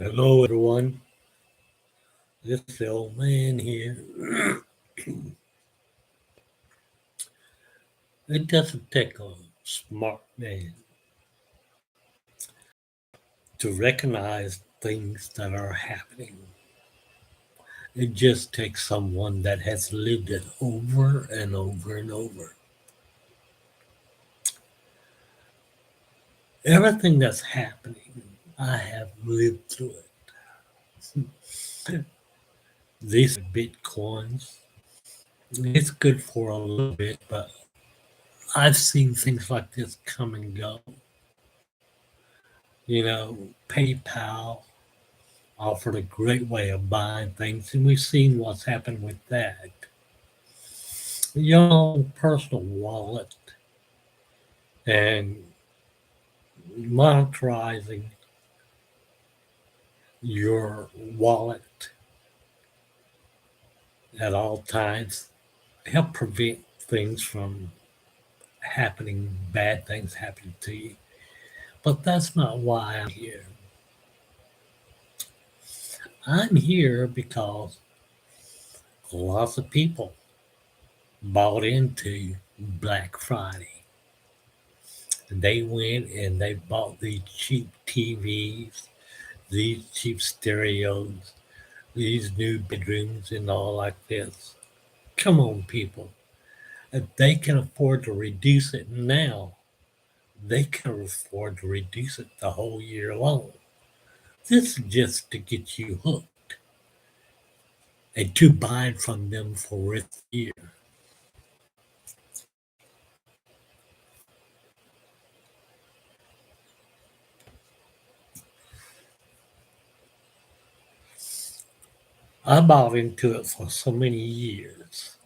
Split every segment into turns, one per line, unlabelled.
Hello, everyone. This is the old man here. It doesn't take a smart man to recognize things that are happening. It just takes someone that has lived it over and over and over. Everything that's happening, I have lived through it. These bitcoins, it's good for a little bit, but I've seen things like this come and go. PayPal offered a great way of buying things, and we've seen what's happened with that. Your own personal wallet and monitoring your wallet at all times help prevent things from happening, bad things happening to you. But that's not why I'm here. I'm here because lots of people bought into Black Friday. They went and they bought these cheap TVs, these cheap stereos, these new bedrooms and all like this. Come on, people. If they can afford to reduce it now, they can afford to reduce it the whole year long. This is just to get you hooked and to buy it from them for the rest of the year. I bought into it for so many years.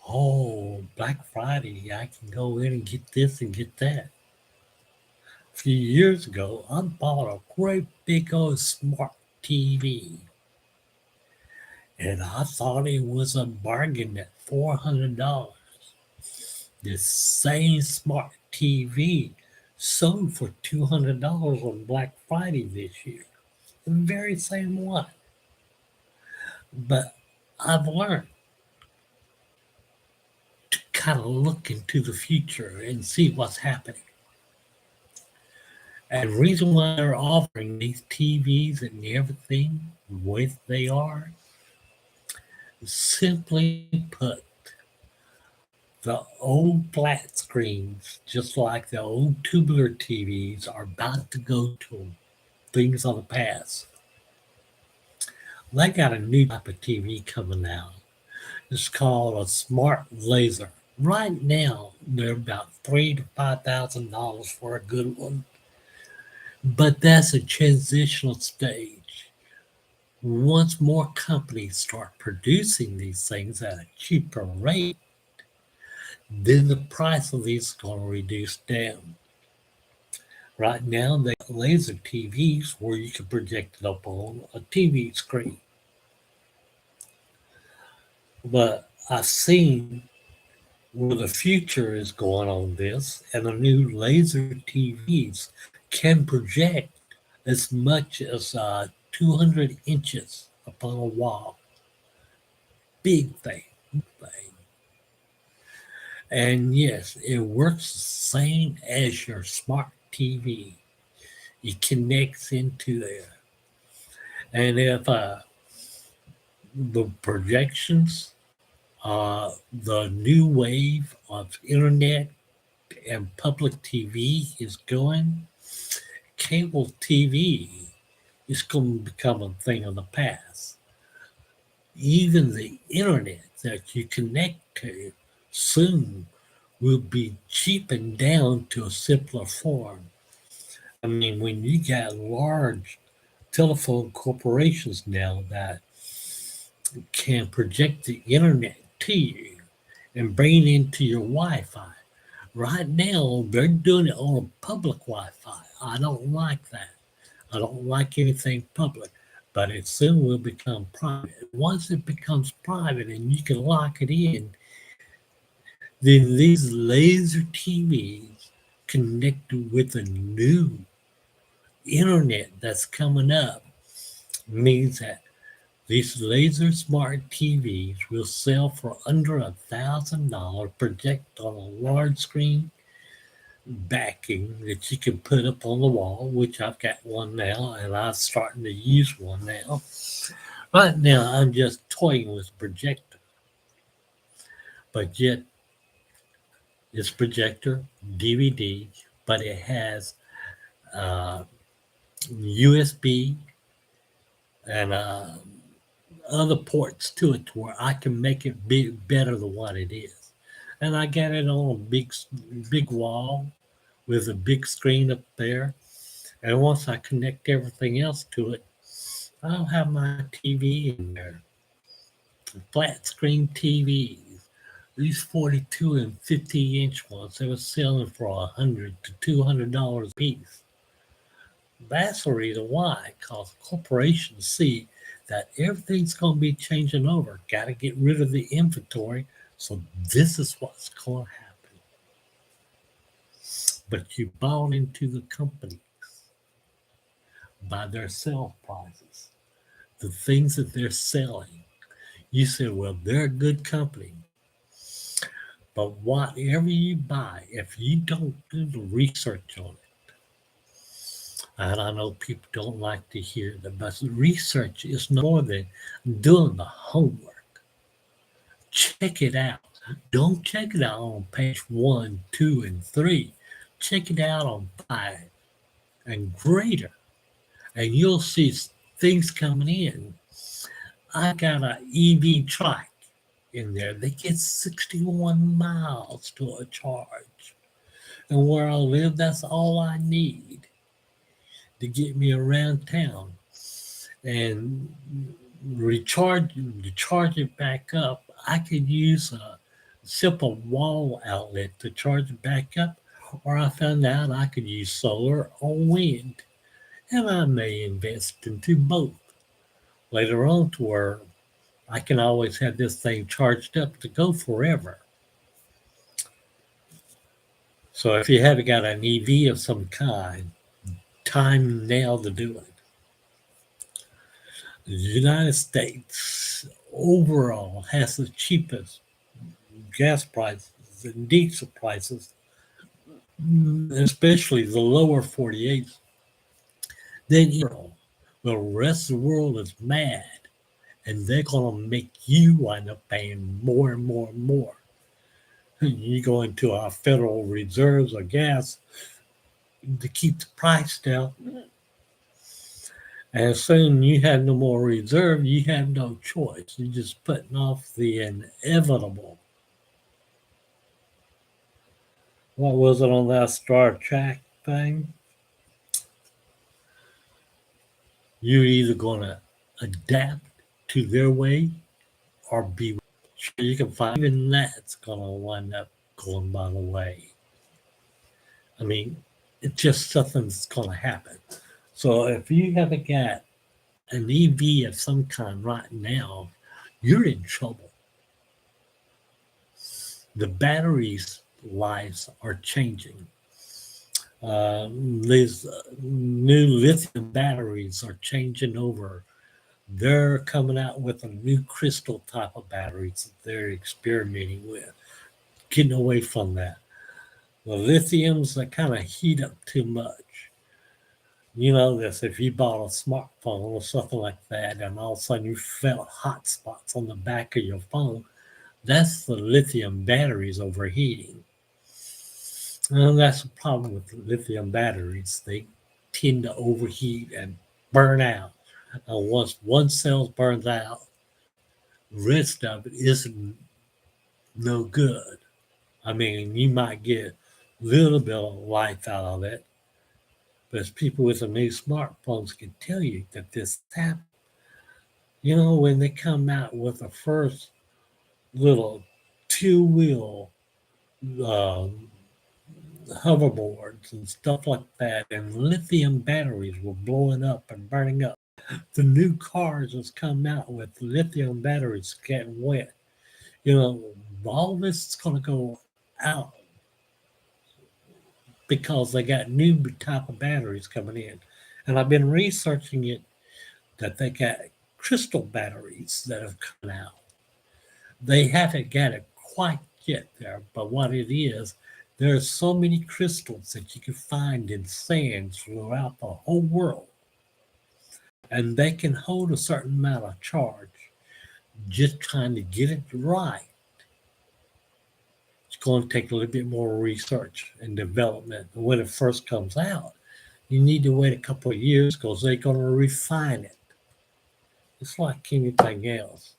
Oh, Black Friday, I can go in and get this and get that. A few years ago, I bought a great big old smart TV, and I thought it was a bargain at $400. The same smart TV sold for $200 on Black Friday this year. The very same one. But I've learned to kind of look into the future and see what's happening. And the reason why they're offering these TVs and everything the way they are, simply put, the old flat screens, just like the old tubular TVs, are about to go to things of the past. They got a new type of TV coming out. It's called a smart laser. Right now, they're about $3,000 to $5,000 for a good one. But that's a transitional stage. Once more companies start producing these things at a cheaper rate, then the price of these is going to reduce down. Right now, they got laser TVs where you can project it up on a TV screen. But I've seen where the future is going on this, and the new laser TVs can project as much as 200 inches upon a wall. Big thing, thing. And yes, it works the same as your smart TV. It connects into there. And if the projections, the new wave of internet and public TV is going, cable TV is going to become a thing of the past. Even the internet that you connect to soon will be cheapened down to a simpler form. I mean, when you got large telephone corporations now that can project the internet to you and bring it into your Wi-Fi. Right now, they're doing it on a public Wi-Fi. I don't like that. I don't like anything public, but it soon will become private. Once it becomes private and you can lock it in, then these laser TVs connected with a new internet that's coming up. means that these laser smart TVs will sell for under $1,000, project on a large screen backing that you can put up on the wall, which I've got one now, and I'm starting to use one now. Right now, I'm just toying with projector, but yet it's projector, DVD, but it has uh, USB and other ports to it to where I can make it be better than what it is. And I got it on a big wall with a big screen up there. And once I connect everything else to it, I'll have my TV in there. Flat screen TVs. These 42 and 50-inch ones, they were selling for $100 to $200 a piece. That's the reason why, because corporations see that everything's going to be changing over. Got to get rid of the inventory. So this is what's going to happen. But you bought into the company by their sale prices, the things that they're selling. You said, well, they're a good company. But whatever you buy, if you don't do the research on it, and I know people don't like to hear that, but research is no more than doing the homework. Check it out. Don't check it out on page 1, 2, and 3. Check it out on 5 and greater, and you'll see things coming in. I got an EV trike in there. They get 61 miles to a charge. And where I live, that's all I need to get me around town. And to charge it back up, I could use a simple wall outlet to charge it back up, or I found out I could use solar or wind. And I may invest into both later on to where I can always have this thing charged up to go forever. So if you haven't got an EV of some kind, time now to do it. The United States overall has the cheapest gas prices and diesel prices, especially the lower 48, than Israel. The rest of the world is mad, and they're going to make you wind up paying more and more and more. You go into our Federal Reserves of gas to keep the price down. And soon you have no more reserve, you have no choice. You're just putting off the inevitable. What was it on that Star Trek thing? You're either going to adapt to their way or be sure you can find even that's going to wind up going by the way. I mean, it's just something that's going to happen. So if you haven't got an EV of some kind right now, you're in trouble. The batteries' lives are changing. These new lithium batteries are changing over. They're coming out with a new crystal type of batteries that they're experimenting with, getting away from that. The lithiums that kind of heat up too much. You know this if you bought a smartphone or something like that, and all of a sudden you felt hot spots on the back of your phone. That's the lithium batteries overheating. And that's the problem with lithium batteries. They tend to overheat and burn out. And once one cell burns out, the rest of it isn't no good. I mean, you might get a little bit of life out of it, but as people with the new smartphones can tell you that this happens. You know, when they come out with the first little two-wheel um, hoverboards and stuff like that, and lithium batteries were blowing up and burning up. The new cars that's come out with lithium batteries getting wet. You know, all this is going to go out because they got new type of batteries coming in. And I've been researching it that they got crystal batteries that have come out. They haven't got it quite yet there, but what it is, there are so many crystals that you can find in sands throughout the whole world, and they can hold a certain amount of charge. Just trying to get it right, it's going to take a little bit more research and development. And when it first comes out, you need to wait a couple of years because they're going to refine it. It's like anything else.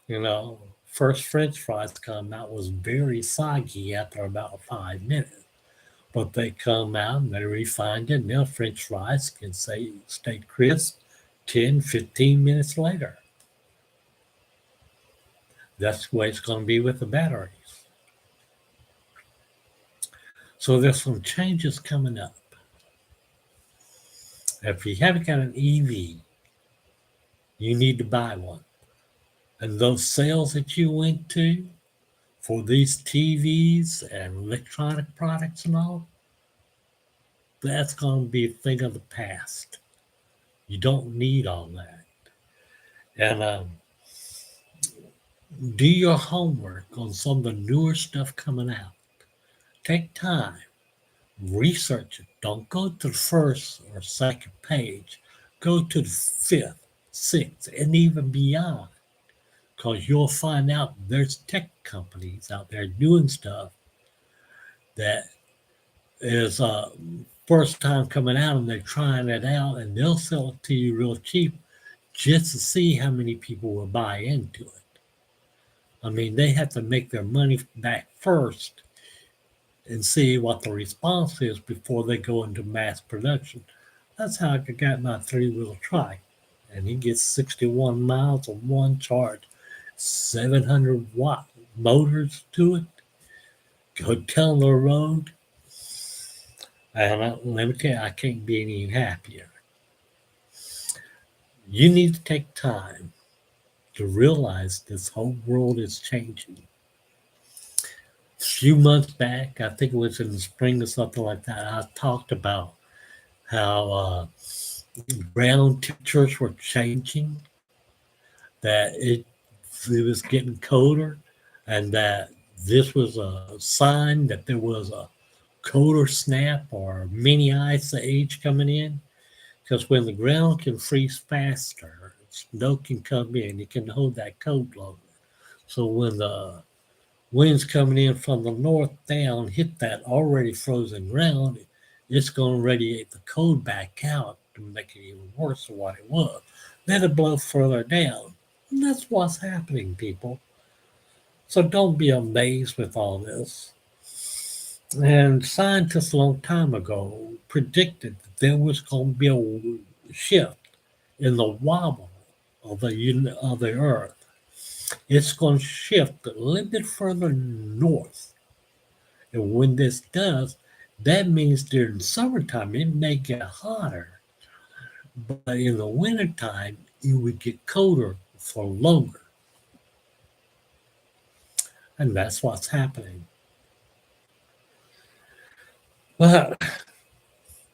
You know, first French fries come out was very soggy after about 5 minutes. But they come out and they refined it. And now French fries can stay crisp 10, 15 minutes later. That's the way it's going to be with the batteries. So there's some changes coming up. If you haven't got an EV, you need to buy one. And those sales that you went to for these TVs and electronic products and all, that's going to be a thing of the past. You don't need all that. And do your homework on some of the newer stuff coming out. Take time, research it. Don't go to the first or second page. Go to the fifth, sixth, and even beyond. Because you'll find out there's tech companies out there doing stuff that is first time coming out and they're trying it out and they'll sell it to you real cheap just to see how many people will buy into it. I mean, they have to make their money back first and see what the response is before they go into mass production. That's how I got my three-wheel trike. And he gets 61 miles on one charge, 700-watt motors to it. Go down the road. And let me tell you, I can't be any happier. You need to take time to realize this whole world is changing. A few months back, I think it was in the spring or something like that, I talked about how ground temperatures were changing, that it was getting colder, and that this was a sign that there was a colder snap or mini ice age coming in. Because when the ground can freeze faster, snow can come in, it can hold that cold longer. So when the winds coming in from the north down hit that already frozen ground, it's going to radiate the cold back out to make it even worse than what it was. Let it blow further down. And that's what's happening, people. So don't be amazed with all this. And scientists a long time ago predicted that there was going to be a shift in the wobble of the Earth. It's going to shift a little bit further north. And when this does, that means during summertime it may get hotter, but in the wintertime it would get colder for longer. And that's what's happening. Well,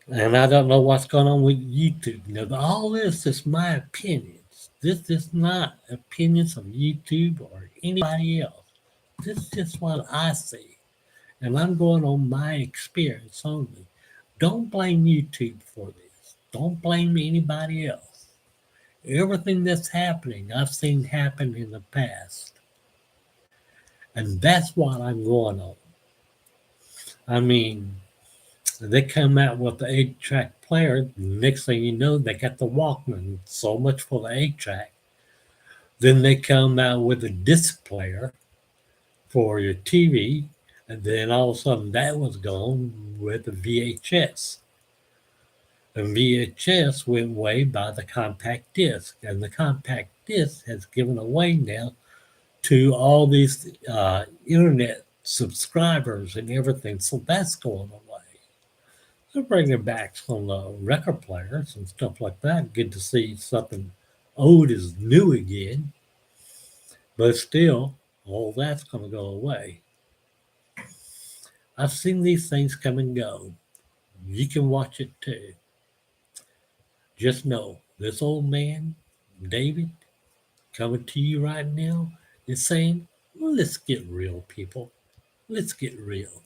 and I don't know what's going on with YouTube. Now, all this is my opinions. This is not opinions of YouTube or anybody else. This is just what I see. And I'm going on my experience only. Don't blame YouTube for this. Don't blame anybody else. Everything that's happening, I've seen happen in the past. And that's what I'm going on. I mean, they come out with the 8-track player. Next thing you know, they got the Walkman. So much for the 8-track. Then they come out with a disc player for your TV. And then all of a sudden that was gone with the VHS. And VHS went away by the compact disc. And the compact disc has given away now to all these internet subscribers and everything. So that's going away. They're bringing back some record players and stuff like that. Good to see something old is new again. But still, all that's going to go away. I've seen these things come and go. You can watch it too. Just know This old man, David, coming to you right now, is saying, let's get real, people. Let's get real.